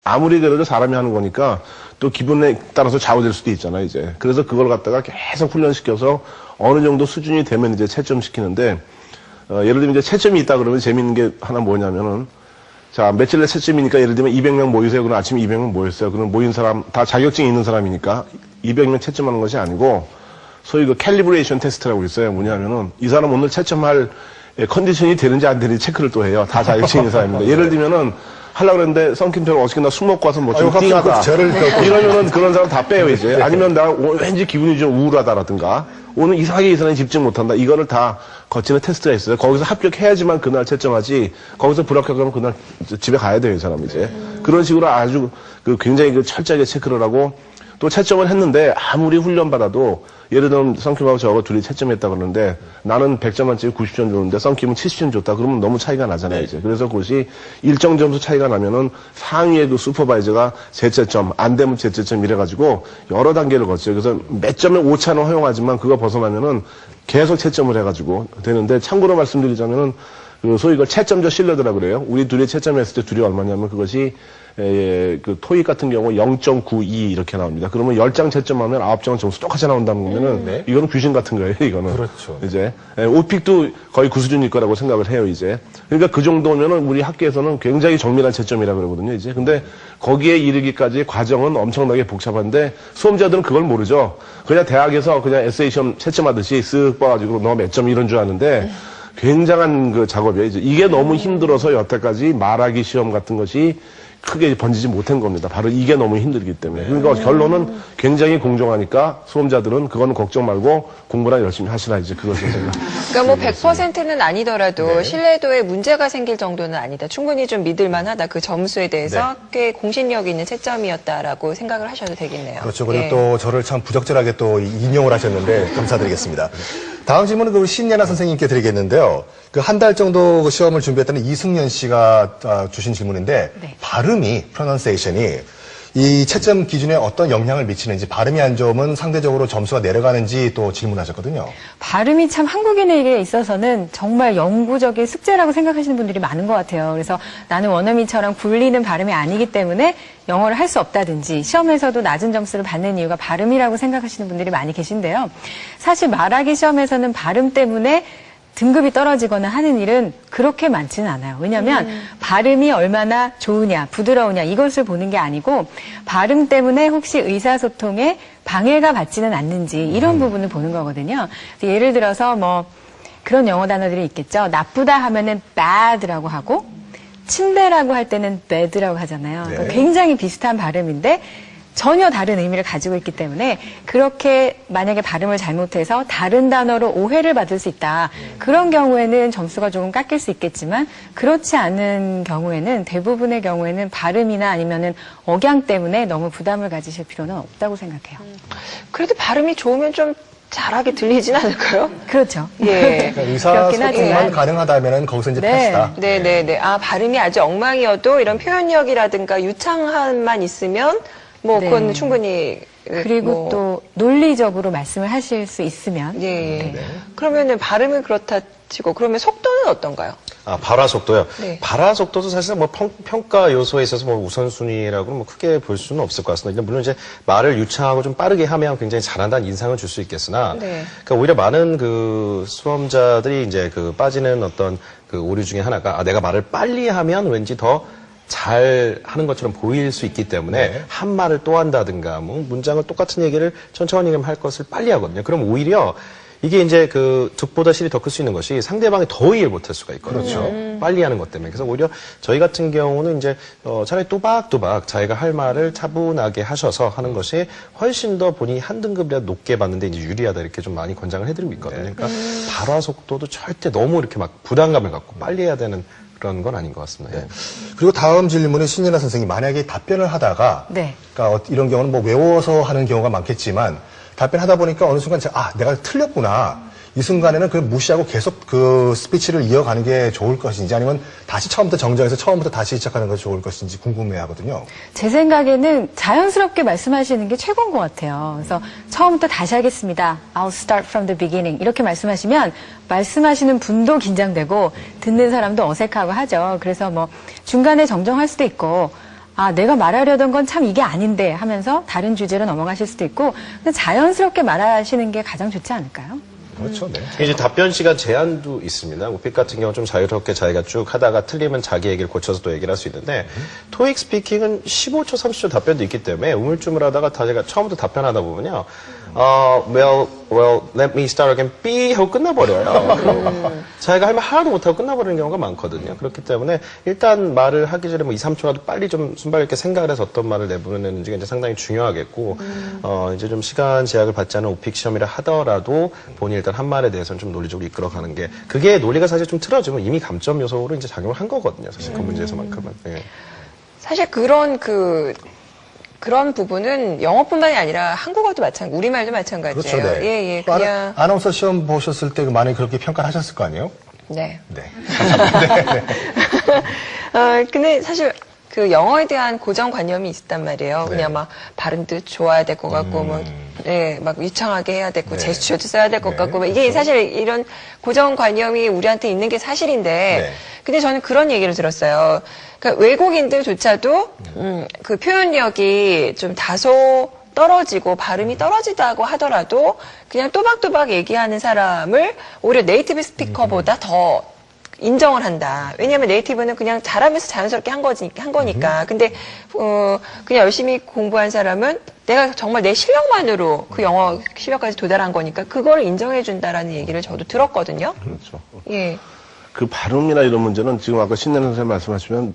아무리 그래도 사람이 하는 거니까 또 기분에 따라서 좌우될 수도 있잖아요, 이제. 그래서 그걸 갖다가 계속 훈련시켜서 어느 정도 수준이 되면 이제 채점시키는데, 예를 들면 이제 채점이 있다 그러면 재밌는 게 하나 뭐냐면은, 자, 며칠 내 채점이니까 예를 들면 200명 모이세요. 그럼 아침에 200명 모였어요. 그럼 모인 사람, 다 자격증이 있는 사람이니까 200명 채점하는 것이 아니고, 소위 그 캘리브레이션 테스트라고 있어요. 뭐냐면은, 이 사람 오늘 채점할 컨디션이 되는지 안 되는지 체크를 또 해요. 다 자격증 있는 사람입니다. 예를 들면은, 하려고 그랬는데, 썬킴처럼 어저께나 술 먹고 와서 뭐 좀 띵하다. 이러면은 그런 사람 다 빼요, 이제. 아니면 나 왠지 기분이 좀 우울하다라든가, 오늘 이상하게 이 사람이 집중 못한다. 이거를 다 거치는 테스트가 있어요. 거기서 합격해야지만 그날 채점하지, 거기서 불합격하면 그날 집에 가야 돼요, 이 사람 이제. 그런 식으로 아주 굉장히 철저하게 체크를 하고, 또 채점을 했는데, 아무리 훈련받아도, 예를 들면 썬킴하고 저하고 둘이 채점했다 그러는데, 나는 100점 만점에 90점 줬는데 썬킴은 70점 줬다. 그러면 너무 차이가 나잖아요, 이제. 그래서 그것이 일정 점수 차이가 나면은 상위의 그 슈퍼바이저가 재채점, 안 되면 재채점 이래가지고 여러 단계를 거쳐요. 그래서 몇 점에 오차는 허용하지만 그거 벗어나면은 계속 채점을 해가지고 되는데, 참고로 말씀드리자면은 소위 이걸 채점저 실러드라 그래요. 우리 둘이 채점했을 때 둘이 얼마냐면 그것이 그 토익 같은 경우 0.92 이렇게 나옵니다. 그러면 10장 채점하면 9장은 점수 똑같이 나온다는 거면은 네. 이거는 귀신 같은 거예요, 이거는. 그렇죠. 이제 오픽도 거의 그 수준일 거라고 생각을 해요, 이제. 그러니까 그 정도면은 우리 학교에서는 굉장히 정밀한 채점이라 그러거든요, 이제. 근데 거기에 이르기까지 과정은 엄청나게 복잡한데 수험자들은 그걸 모르죠. 그냥 대학에서 그냥 에세이 시험 채점하듯이 쓱 봐가지고 너 몇 점 이런 줄 아는데 굉장한 그 작업이에요. 이제 이게 너무 힘들어서 여태까지 말하기 시험 같은 것이 크게 번지지 못한 겁니다. 바로 이게 너무 힘들기 때문에. 그러니까 결론은 굉장히 공정하니까 수험자들은 그거는 걱정 말고 공부나 열심히 하시라, 이제 그것을 제가. 그러니까 뭐 100%는 아니더라도 신뢰도에 문제가 생길 정도는 아니다. 충분히 좀 믿을만하다. 그 점수에 대해서 꽤 공신력 있는 채점이었다라고 생각을 하셔도 되겠네요. 그렇죠. 그리고 또 저를 참 부적절하게 또 인용을 하셨는데 감사드리겠습니다. 다음 질문은 그 신예나 선생님께 드리겠는데요. 그 한 달 정도 그 시험을 준비했다는 이승연 씨가 주신 질문인데 발음이, pronunciation이 이 채점 기준에 어떤 영향을 미치는지, 발음이 안 좋으면 상대적으로 점수가 내려가는지 또 질문하셨거든요. 발음이 참 한국인에게 있어서는 정말 영구적인 숙제라고 생각하시는 분들이 많은 것 같아요. 그래서 나는 원어민처럼 굴리는 발음이 아니기 때문에 영어를 할 수 없다든지 시험에서도 낮은 점수를 받는 이유가 발음이라고 생각하시는 분들이 많이 계신데요. 사실 말하기 시험에서는 발음 때문에 등급이 떨어지거나 하는 일은 그렇게 많지는 않아요. 왜냐하면 발음이 얼마나 좋으냐, 부드러우냐 이것을 보는 게 아니고 발음 때문에 혹시 의사소통에 방해가 받지는 않는지 이런 부분을 보는 거거든요. 예를 들어서 뭐 그런 영어 단어들이 있겠죠. 나쁘다 하면은 bad라고 하고 침대라고 할 때는 bed라고 하잖아요. 네. 그러니까 굉장히 비슷한 발음인데 전혀 다른 의미를 가지고 있기 때문에 그렇게 만약에 발음을 잘못해서 다른 단어로 오해를 받을 수 있다. 그런 경우에는 점수가 조금 깎일 수 있겠지만 그렇지 않은 경우에는 대부분의 경우에는 발음이나 아니면은 억양 때문에 너무 부담을 가지실 필요는 없다고 생각해요. 그래도 발음이 좋으면 좀 잘하게 들리진 않을까요? 그렇죠. 예. 그러니까 의사소통만 가능하다면 거기서 이제 패스다. 네네네. 아, 발음이 아주 엉망이어도 이런 표현력이라든가 유창함만 있으면 뭐 그건 충분히 그리고 또 논리적으로 말씀을 하실 수 있으면 예. 그러면은 발음은 그렇다 치고 그러면 속도는 어떤가요? 아, 발화 속도요? 네. 발화 속도도 사실 뭐 평가 요소에 있어서 뭐 우선순위라고는 뭐 크게 볼 수는 없을 것 같습니다. 물론 이제 말을 유창하고 좀 빠르게 하면 굉장히 잘한다는 인상을 줄 수 있겠으나, 그러니까 오히려 많은 그 수험자들이 이제 그 빠지는 어떤 그 오류 중에 하나가, 내가 말을 빨리 하면 왠지 더 잘 하는 것처럼 보일 수 있기 때문에 한 말을 또 한다든가 뭐 문장을 똑같은 얘기를 천천히 할 것을 빨리 하거든요. 그럼 오히려 이게 이제 그 득보다 실이 더 클 수 있는 것이 상대방이 더 이해를 못할 수가 있거든요. 그렇죠. 빨리 하는 것 때문에. 그래서 오히려 저희 같은 경우는 이제 차라리 또박또박 자기가 할 말을 차분하게 하셔서 하는 것이 훨씬 더 본인이 한 등급이라도 높게 받는데 이제 유리하다 이렇게 좀 많이 권장을 해드리고 있거든요. 그러니까 발화 속도도 절대 너무 이렇게 막 부담감을 갖고 빨리 해야 되는 그런 건 아닌 것 같습니다. 예. 그리고 다음 질문은 신예나 선생님, 만약에 답변을 하다가 그러니까 이런 경우는 뭐 외워서 하는 경우가 많겠지만 답변하다 보니까 어느 순간 내가 틀렸구나. 이 순간에는 그걸 무시하고 계속 그 스피치를 이어가는 게 좋을 것인지 아니면 다시 처음부터 정정해서 처음부터 다시 시작하는 것이 좋을 것인지 궁금해하거든요. 제 생각에는 자연스럽게 말씀하시는 게 최고인 것 같아요. 그래서 처음부터 다시 하겠습니다. I'll start from the beginning. 이렇게 말씀하시면 말씀하시는 분도 긴장되고 듣는 사람도 어색하고 하죠. 그래서 뭐 중간에 정정할 수도 있고 아, 내가 말하려던 건 참 이게 아닌데 하면서 다른 주제로 넘어가실 수도 있고 그냥 자연스럽게 말하시는 게 가장 좋지 않을까요? 그렇죠. 네. 이제 답변 시간 제한도 있습니다. 우픽 같은 경우 좀 자유롭게 자기가 쭉 하다가 틀리면 자기 얘기를 고쳐서 또 얘기를 할 수 있는데 토익 스피킹은 15초, 30초 답변도 있기 때문에 우물쭈물하다가 자기가 처음부터 답변하다 보면요. well, let me start again. 삐 하고 끝나버려요. 자기가 할 말 하나도 못하고 끝나버리는 경우가 많거든요. 그렇기 때문에 일단 말을 하기 전에 뭐 2, 3초라도 빨리 좀 순발 있게 생각을 해서 어떤 말을 내보내는지가 이제 상당히 중요하겠고, 이제 좀 시간 제약을 받지 않은 오픽 시험이라 하더라도 본인이 일단 한 말에 대해서는 좀 논리적으로 이끌어가는 게, 그게 논리가 사실 좀 틀어지면 이미 감점 요소로 이제 작용을 한 거거든요. 사실 그 문제에서만큼은. 예. 사실 그런 부분은 영어뿐만이 아니라 한국어도 마찬가지, 우리말도 마찬가지예요. 그렇죠. 네. 예, 그냥. 아나운서 시험 보셨을 때 많이 그렇게 평가를 하셨을 거 아니에요? 네. 네. 근데 사실 그 영어에 대한 고정관념이 있었단 말이에요. 네. 그냥 막 발음도 좋아야 될 것 같고, 뭐, 예, 막 유창하게 해야 되고, 네. 제스처도 써야 될 것 네, 같고, 막 이게 그렇죠. 사실 이런 고정관념이 우리한테 있는 게 사실인데, 네. 근데 저는 그런 얘기를 들었어요. 그러니까 외국인들조차도, 그 표현력이 좀 다소 떨어지고 발음이 떨어지다고 하더라도 그냥 또박또박 얘기하는 사람을 오히려 네이티브 스피커보다 더 인정을 한다. 왜냐하면 네이티브는 그냥 잘하면서 자연스럽게 한 거니까. 근데 그냥 열심히 공부한 사람은 내가 정말 내 실력만으로 그 영어 실력까지 도달한 거니까 그걸 인정해 준다라는 얘기를 저도 들었거든요. 그렇죠. 예. 그 발음이나 이런 문제는 지금 아까 신내는 선생님 말씀하시면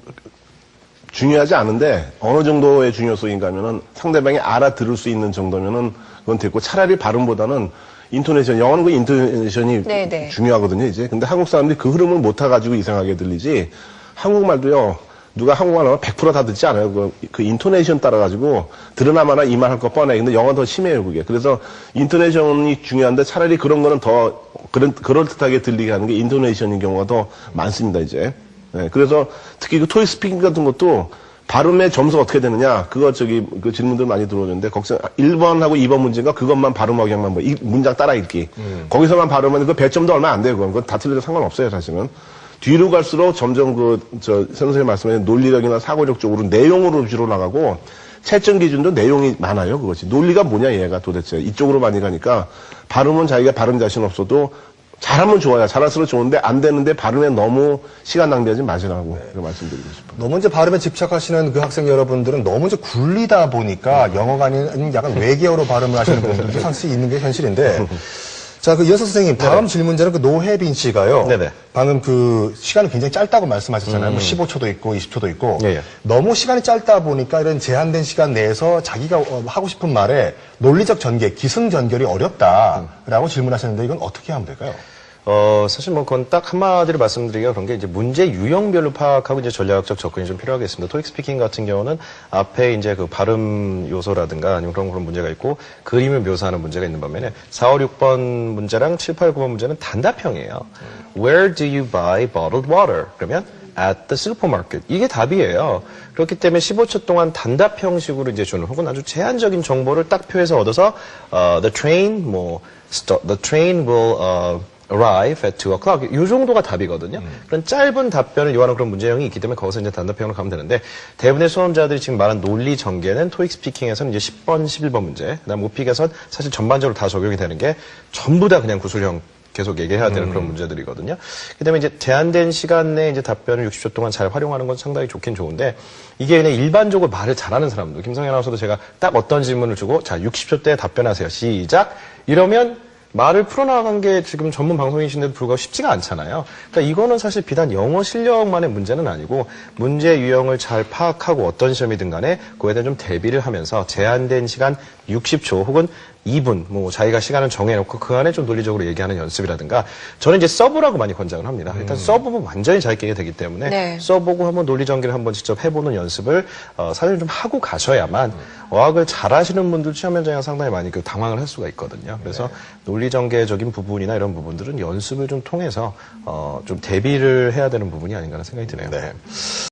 중요하지 않은데 어느 정도의 중요성인가 하면은 상대방이 알아들을 수 있는 정도면은 그건 됐고 차라리 발음보다는 인토네이션, 영어는 그 인토네이션이 네네. 중요하거든요, 이제. 근데 한국 사람들이 그 흐름을 못 타가지고 이상하게 들리지 한국말도요, 누가 한국말 하면 100% 다 듣지 않아요. 그 인토네이션 따라가지고 들으나마나 이 말 할 거 뻔해. 근데 영어 더 심해요, 그게. 그래서 인토네이션이 중요한데 차라리 그런 거는 더 그럴듯하게 들리게 하는 게 인토네이션인 경우가 더 많습니다, 이제. 네, 그래서 특히 그 토익 스피킹 같은 것도 발음의 점수가 어떻게 되느냐, 그 질문들 많이 들어오는데, 1번하고 2번 문제가 그것만 발음하기만 이 문장 따라 읽기. 거기서만 발음하면 그 배점도 얼마 안 돼요, 그건 다 틀려도 상관없어요, 사실은. 뒤로 갈수록 점점 선생님 말씀하신 논리력이나 사고력 쪽으로 내용으로 위주로 나가고, 채점 기준도 내용이 많아요, 그것이. 논리가 뭐냐, 얘가 도대체. 이쪽으로 많이 가니까, 발음은 자기가 발음 자신 없어도, 잘하면 좋아요. 잘할수록 좋은데 안 되는데 발음에 너무 시간 낭비하지 마시라고 말씀드리고 싶어요. 너무 이제 발음에 집착하시는 그 학생 여러분들은 너무 이제 굴리다 보니까 영어가 아닌 약간 외계어로 발음을 하시는 분들도 사실 있는 게 현실인데. 자, 그 이현석 선생님, 다음 질문자는 그 노혜빈 씨가요. 네네. 방금 그 시간이 굉장히 짧다고 말씀하셨잖아요. 뭐 15초도 있고 20초도 있고. 예, 예. 너무 시간이 짧다 보니까 이런 제한된 시간 내에서 자기가 하고 싶은 말에 논리적 전개, 기승전결이 어렵다라고 질문하셨는데 이건 어떻게 하면 될까요? 사실 뭐 그건 딱 한마디로 말씀드리기가 그런 게 이제 문제 유형별로 파악하고 이제 전략적 접근이 좀 필요하겠습니다. 토익 스피킹 같은 경우는 앞에 이제 그 발음 요소라든가 아니면 그런 문제가 있고 그림을 묘사하는 문제가 있는 반면에 4, 5, 6번 문제랑 7, 8, 9번 문제는 단답형이에요. Where do you buy bottled water? 그러면 at the supermarket. 이게 답이에요. 그렇기 때문에 15초 동안 단답 형식으로 이제 주는 혹은 아주 제한적인 정보를 딱 표에서 얻어서 the train will arrive at 2 o'clock. 이 정도가 답이거든요. 그런 짧은 답변을 요하는 그런 문제형이 있기 때문에 거기서 이제 단답형으로 가면 되는데 대부분의 수험자들이 지금 말한 논리 전개는 토익 스피킹에서는 이제 10번, 11번 문제. 그다음 오픽에선 사실 전반적으로 다 적용이 되는 게 전부 다 그냥 구술형 계속 얘기해야 되는 그런 문제들이거든요. 그다음에 이제 제한된 시간 내에 이제 답변을 60초 동안 잘 활용하는 건 상당히 좋긴 좋은데 이게 그냥 일반적으로 말을 잘하는 사람들, 김성현 아나운서도 제가 딱 어떤 질문을 주고 자 60초 때 답변하세요. 시작. 이러면 말을 풀어나간 게 지금 전문 방송인이신데도 불구하고 쉽지가 않잖아요. 그러니까 이거는 사실 비단 영어 실력만의 문제는 아니고 문제 유형을 잘 파악하고 어떤 시험이든 간에 그거에 대한 좀 대비를 하면서 제한된 시간 60초 혹은 2분, 뭐, 자기가 시간을 정해놓고 그 안에 좀 논리적으로 얘기하는 연습이라든가, 저는 이제 써보라고 많이 권장을 합니다. 일단 써보면 완전히 자기에게 되기 때문에, 네. 써보고 한번 논리 전개를 한번 직접 해보는 연습을, 사실 좀 하고 가셔야만, 어학을 잘 하시는 분들 시험 현장에 상당히 많이 그 당황을 할 수가 있거든요. 그래서 논리 전개적인 부분이나 이런 부분들은 연습을 좀 통해서, 좀 대비를 해야 되는 부분이 아닌가 하는 생각이 드네요. 네.